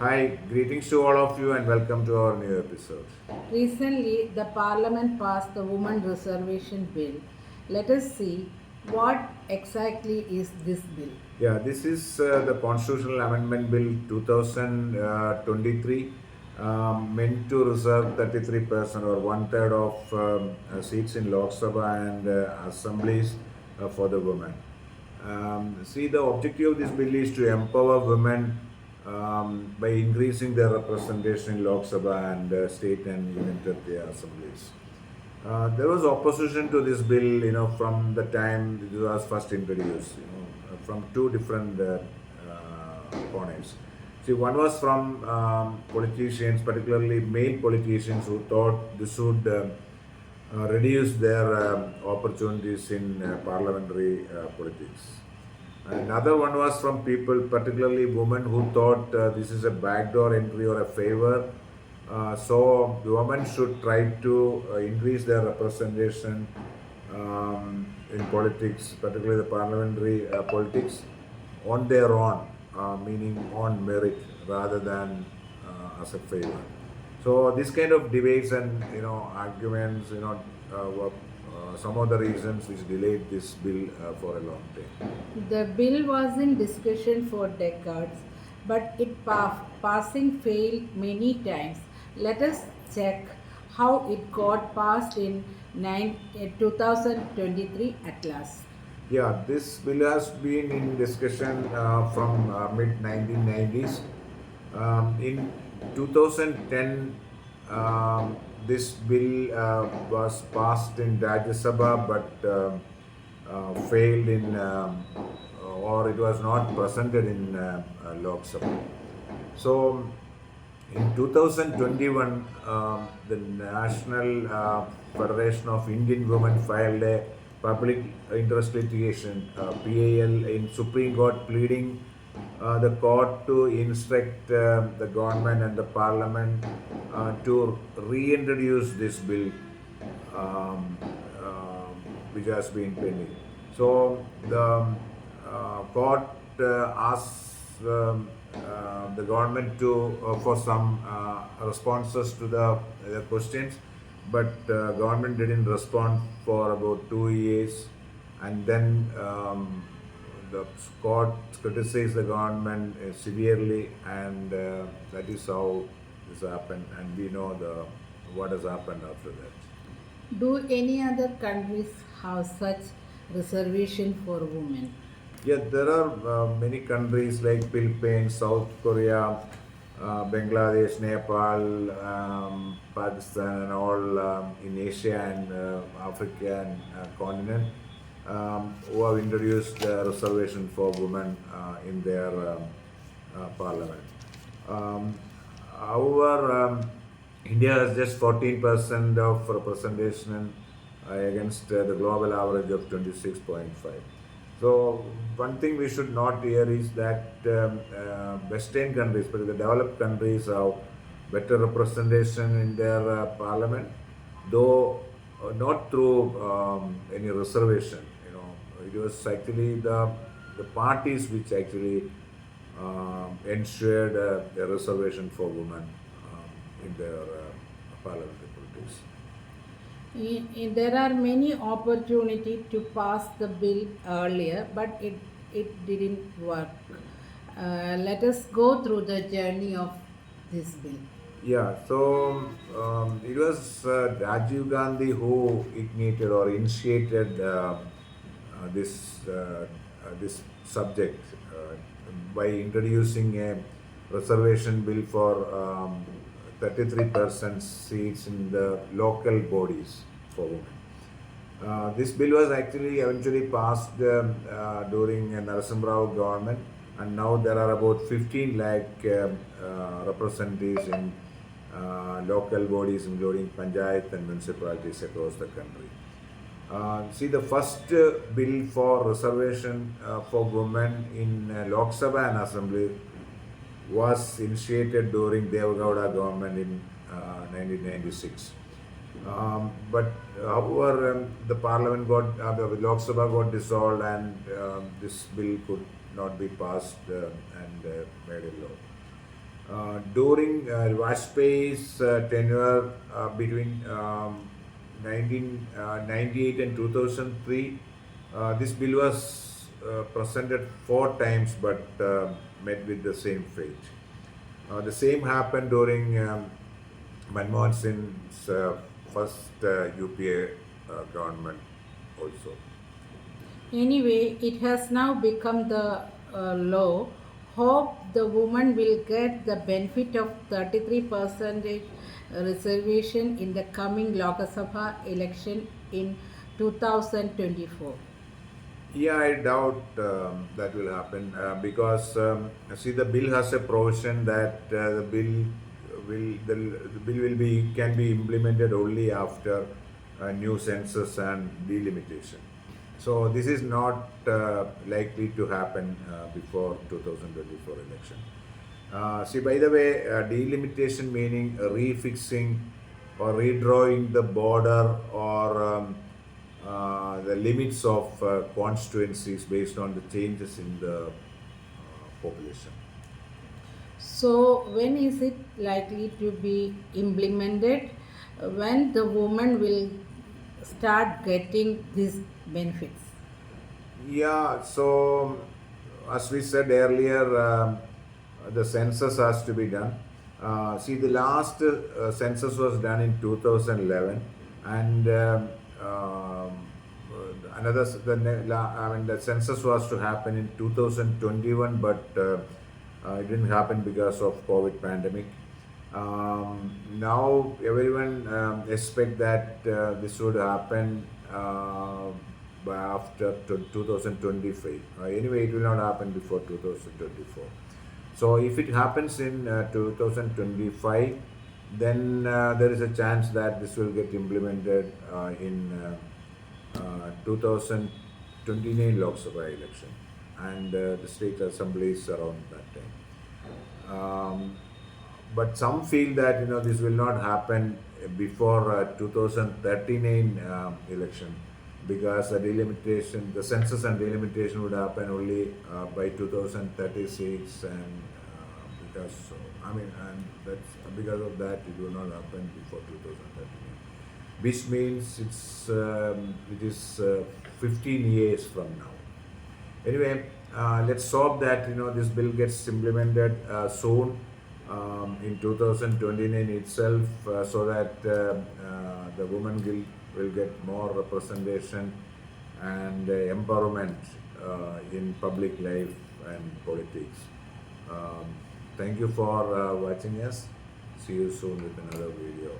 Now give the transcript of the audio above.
Hi, greetings to all of you and welcome to our new episode. Recently, the Parliament passed the Women Reservation Bill. Let us see what exactly is this bill. Yeah, this is the Constitutional Amendment Bill 2023, meant to reserve 33% or one third of seats in Lok Sabha and assemblies for the women. See, the objective of this bill is to empower women by increasing their representation in Lok Sabha and state and union territory assemblies. There was opposition to this bill, from the time it was first introduced, from two different opponents. See, one was from politicians, particularly male politicians, who thought this would reduce their opportunities in parliamentary politics. Another one was from people, particularly women, who thought this is a backdoor entry or a favor. So the women should try to increase their representation in politics, particularly the parliamentary politics, on their own, meaning on merit rather than as a favor. So this kind of debates and arguments, were some of the reasons which delayed this bill for a long time. The bill was in discussion for decades, but passing failed many times. Let us check how it got passed in 2023 at last. Yeah, this bill has been in discussion from mid 1990s. In 2010, this bill was passed in Rajya Sabha but failed in, or it was not presented in Lok Sabha. So in 2021, the National Federation of Indian Women filed a public interest litigation (PAL) in Supreme Court, pleading the court to instruct the government and the parliament to reintroduce this bill, um, uh, which has been pending. So the court asked the government to for some responses to the questions, but government didn't respond for about 2 years, and then the court criticized the government severely, and that is how this happened, and we know the what has happened after that. Do any other countries have such reservation for women? Yeah, there are many countries like Philippines, South Korea, Bangladesh, Nepal, Pakistan, and all in Asia and Africa and continent, who have introduced reservation for women in their parliament. Um, However, India has just 14% of representation against the global average of 26.5. So one thing we should note here is that Western countries, but the developed countries, have better representation in their parliament, though not through any reservation. It was actually the parties which actually ensured a reservation for women in their parliamentary politics. There are many opportunities to pass the bill earlier, but it didn't work. Let us go through the journey of this bill. Yeah, so it was Rajiv Gandhi who ignited or initiated this subject by introducing a reservation bill for 33% seats in the local bodies for women. This bill was actually eventually passed during Narasimha Rao government, and now there are about 15 lakh representatives in local bodies, including panchayat and municipalities across the country. See, the first bill for reservation for women in Lok Sabha and Assembly was initiated during Devagowda government in 1996. But however, the parliament the Lok Sabha got dissolved, and this bill could not be passed and made a law. During Vajpayee's tenure between 1998 and 2003, this bill was presented 4 times but met with the same fate. The same happened during Manmohan Singh's first UPA government also. Anyway, it has now become the law. Hope the woman will get the benefit of 33% reservation in the coming Lok Sabha election in 2024. Yeah, I doubt that will happen because see the bill has a provision that the bill will be can be implemented only after new census and delimitation. So this is not likely to happen before 2024 election. See, by the way, delimitation meaning refixing or redrawing the border or the limits of constituencies based on the changes in the population. So, when is it likely to be implemented? When the woman will start getting these benefits? Yeah, so as we said earlier, the census has to be done. See, the last census was done in 2011, and I mean, the census was to happen in 2021, but it didn't happen because of COVID pandemic. Now everyone expect that this would happen by after 2025. Anyway, it will not happen before 2024. So if it happens in 2025, then there is a chance that this will get implemented in 2029 Lok Sabha election, and the state assemblies around that time. But some feel that this will not happen before 2039 election because the census and delimitation would happen only by 2036, and because I mean, and that's because of that it will not happen before 2039, which means it is 15 years from now. Anyway, let's hope that this bill gets implemented soon in 2029 itself, so that the women will get more representation and empowerment in public life and politics. Um, Thank you for watching us. See you soon with another video.